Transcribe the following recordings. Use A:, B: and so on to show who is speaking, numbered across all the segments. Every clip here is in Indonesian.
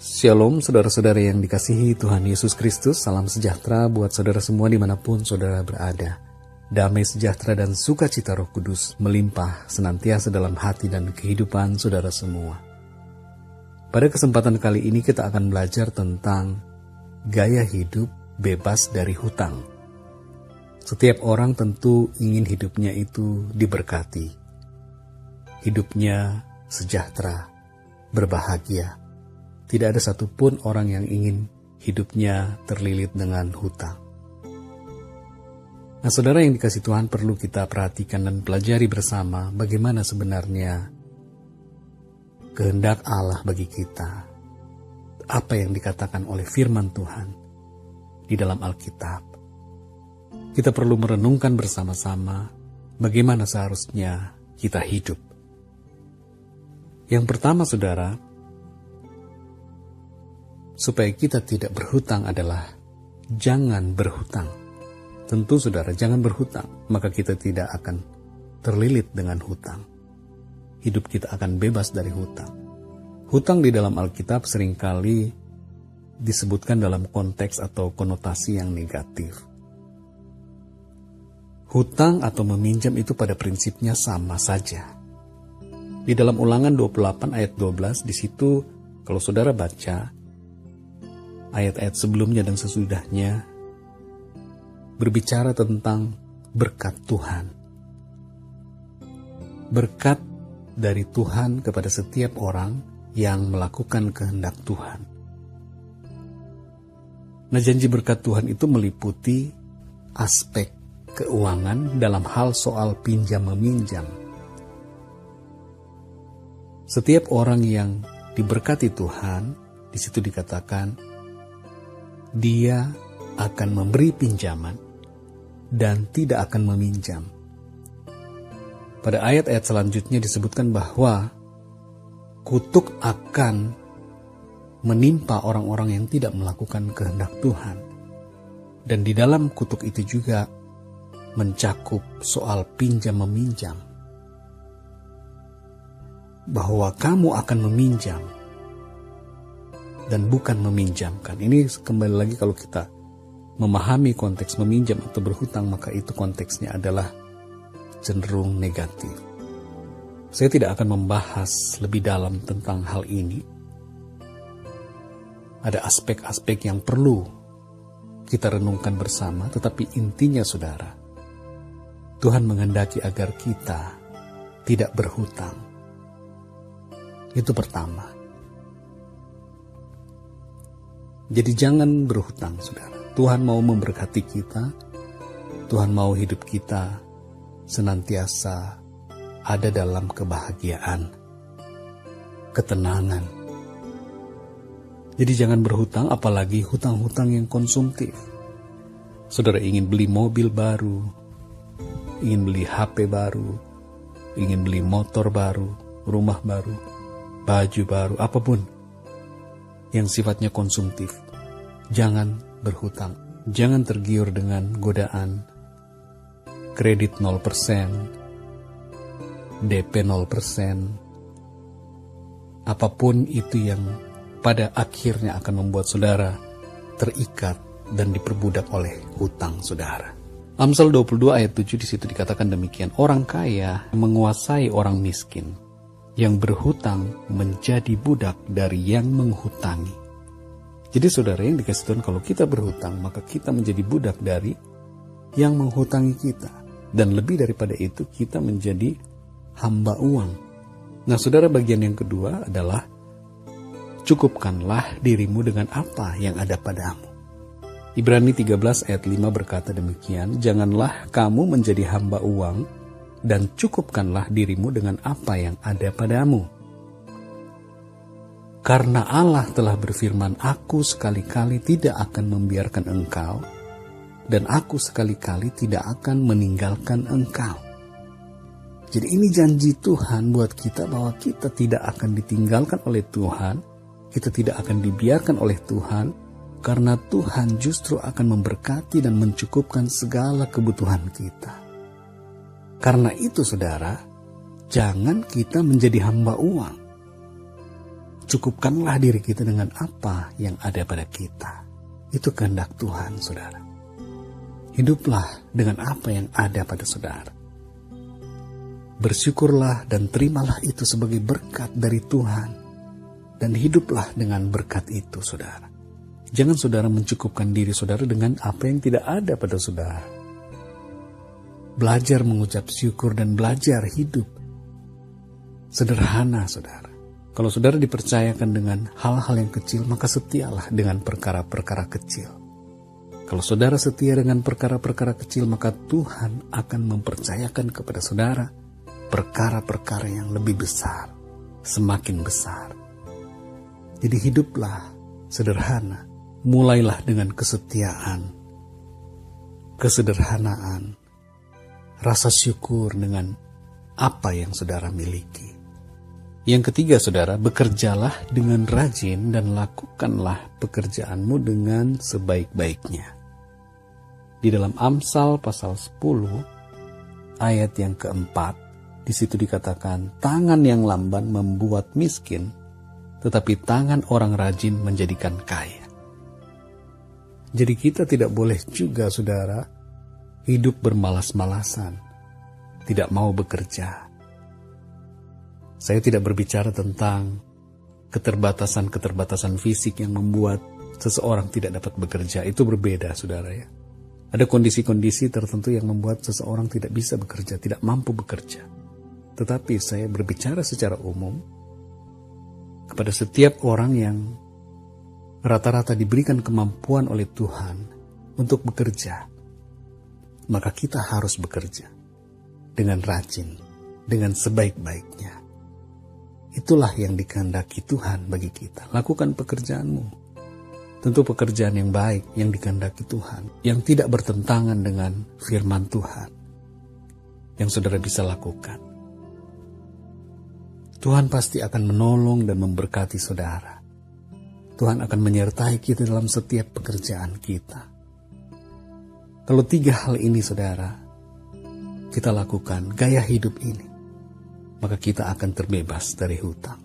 A: Shalom saudara-saudara yang dikasihi Tuhan Yesus Kristus. Salam sejahtera buat saudara semua dimanapun saudara berada. Damai sejahtera dan sukacita Roh Kudus melimpah senantiasa dalam hati dan kehidupan saudara semua. Pada kesempatan kali ini kita akan belajar tentang gaya hidup bebas dari hutang. Setiap orang tentu ingin hidupnya itu diberkati. Hidupnya sejahtera, berbahagia. Tidak ada satupun orang yang ingin hidupnya terlilit dengan hutang. Nah, saudara yang dikasih Tuhan, perlu kita perhatikan dan pelajari bersama bagaimana sebenarnya kehendak Allah bagi kita. Apa yang dikatakan oleh firman Tuhan di dalam Alkitab. Kita perlu merenungkan bersama-sama bagaimana seharusnya kita hidup. Yang pertama, saudara, supaya kita tidak berhutang adalah jangan berhutang. Tentu saudara, jangan berhutang, maka kita tidak akan terlilit dengan hutang. Hidup kita akan bebas dari hutang. Hutang di dalam Alkitab seringkali disebutkan dalam konteks atau konotasi yang negatif. Hutang atau meminjam itu pada prinsipnya sama saja. Di dalam Ulangan 28 ayat 12, di situ kalau saudara baca, ayat-ayat sebelumnya dan sesudahnya berbicara tentang berkat Tuhan. Berkat dari Tuhan kepada setiap orang yang melakukan kehendak Tuhan. Nah, janji berkat Tuhan itu meliputi aspek keuangan dalam hal soal pinjam-meminjam. Setiap orang yang diberkati Tuhan, di situ dikatakan, dia akan memberi pinjaman dan tidak akan meminjam. Pada ayat-ayat selanjutnya disebutkan bahwa kutuk akan menimpa orang-orang yang tidak melakukan kehendak Tuhan. Dan di dalam kutuk itu juga mencakup soal pinjam-meminjam. Bahwa kamu akan meminjam dan bukan meminjamkan. Ini kembali lagi kalau kita memahami konteks meminjam atau berhutang, maka itu konteksnya adalah cenderung negatif. Saya tidak akan membahas lebih dalam tentang hal ini. Ada aspek-aspek yang perlu kita renungkan bersama, tetapi intinya saudara, Tuhan menghendaki agar kita tidak berhutang. Itu pertama. Jadi jangan berhutang, saudara. Tuhan mau memberkati kita. Tuhan mau hidup kita senantiasa ada dalam kebahagiaan, ketenangan. Jadi jangan berhutang, apalagi hutang-hutang yang konsumtif. Saudara ingin beli mobil baru, ingin beli HP baru, ingin beli motor baru, rumah baru, baju baru, apapun yang sifatnya konsumtif. Jangan berhutang. Jangan tergiur dengan godaan kredit 0%, DP 0%. Apapun itu yang pada akhirnya akan membuat saudara terikat dan diperbudak oleh hutang saudara. Amsal 22 ayat 7 di situ dikatakan demikian. Orang kaya menguasai orang miskin, yang berhutang menjadi budak dari yang menghutangi. Jadi saudara yang dikasih Tuhan, kalau kita berhutang, maka kita menjadi budak dari yang menghutangi kita. Dan lebih daripada itu, kita menjadi hamba uang. Nah saudara, bagian yang kedua adalah cukupkanlah dirimu dengan apa yang ada padamu. Ibrani 13 ayat 5 berkata demikian, janganlah kamu menjadi hamba uang, dan cukupkanlah dirimu dengan apa yang ada padamu. Karena Allah telah berfirman, aku sekali-kali tidak akan membiarkan engkau, dan aku sekali-kali tidak akan meninggalkan engkau. Jadi ini janji Tuhan buat kita bahwa kita tidak akan ditinggalkan oleh Tuhan, kita tidak akan dibiarkan oleh Tuhan, karena Tuhan justru akan memberkati dan mencukupkan segala kebutuhan kita. Karena itu saudara, jangan kita menjadi hamba uang. cukupkanlah diri kita dengan apa yang ada pada kita. Itu kehendak Tuhan, saudara. Hiduplah dengan apa yang ada pada saudara. Bersyukurlah dan terimalah itu sebagai berkat dari Tuhan. Dan hiduplah dengan berkat itu, saudara. Jangan saudara mencukupkan diri saudara dengan apa yang tidak ada pada saudara. Belajar mengucap syukur dan belajar hidup sederhana, saudara. Kalau saudara dipercayakan dengan hal-hal yang kecil, maka setialah dengan perkara-perkara kecil. Kalau saudara setia dengan perkara-perkara kecil, maka Tuhan akan mempercayakan kepada saudara perkara-perkara yang lebih besar, semakin besar. Jadi hiduplah sederhana, mulailah dengan kesetiaan, kesederhanaan, rasa syukur dengan apa yang saudara miliki. Yang ketiga, saudara, bekerjalah dengan rajin dan lakukanlah pekerjaanmu dengan sebaik-baiknya. Di dalam Amsal pasal 10 ayat yang keempat, di situ dikatakan, tangan yang lamban membuat miskin, tetapi tangan orang rajin menjadikan kaya. Jadi kita tidak boleh juga, saudara, hidup bermalas-malasan, tidak mau bekerja. Saya tidak berbicara tentang keterbatasan-keterbatasan fisik yang membuat seseorang tidak dapat bekerja. Itu berbeda, saudara ya. Ada kondisi-kondisi tertentu yang membuat seseorang tidak bisa bekerja, tidak mampu bekerja. Tetapi saya berbicara secara umum kepada setiap orang yang rata-rata diberikan kemampuan oleh Tuhan untuk bekerja. Maka kita harus bekerja dengan rajin, dengan sebaik-baiknya. Itulah yang dikehendaki Tuhan bagi kita. Lakukan pekerjaanmu. Tentu pekerjaan yang baik yang dikehendaki Tuhan, yang tidak bertentangan dengan firman Tuhan, yang saudara bisa lakukan. Tuhan pasti akan menolong dan memberkati saudara. Tuhan akan menyertai kita dalam setiap pekerjaan kita. Kalau 3 hal ini, saudara, kita lakukan gaya hidup ini, maka kita akan terbebas dari hutang.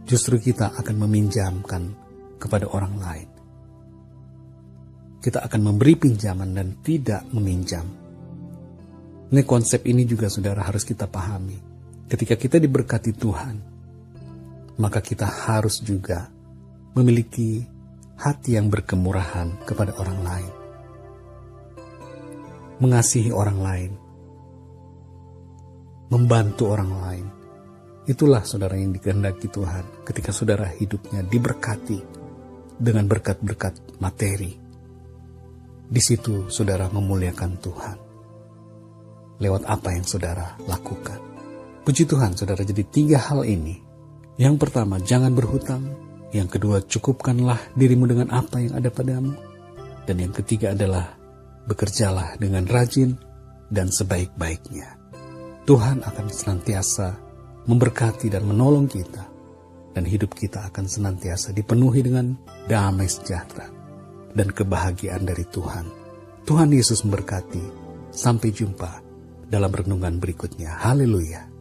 A: Justru kita akan meminjamkan kepada orang lain. Kita akan memberi pinjaman dan tidak meminjam. Ini konsep ini juga, saudara, harus kita pahami. Ketika kita diberkati Tuhan, maka kita harus juga memiliki hati yang berkemurahan kepada orang lain. Mengasihi orang lain. Membantu orang lain. Itulah, saudara, yang dikehendaki Tuhan ketika saudara hidupnya diberkati dengan berkat-berkat materi. Di situ saudara memuliakan Tuhan lewat apa yang saudara lakukan. Puji Tuhan, saudara. Jadi 3 hal ini. Yang pertama, jangan berhutang. Yang kedua, cukupkanlah dirimu dengan apa yang ada padamu. Dan yang ketiga adalah bekerjalah dengan rajin dan sebaik-baiknya. Tuhan akan senantiasa memberkati dan menolong kita, dan hidup kita akan senantiasa dipenuhi dengan damai sejahtera dan kebahagiaan dari Tuhan. Tuhan Yesus memberkati. Sampai jumpa dalam renungan berikutnya. Haleluya.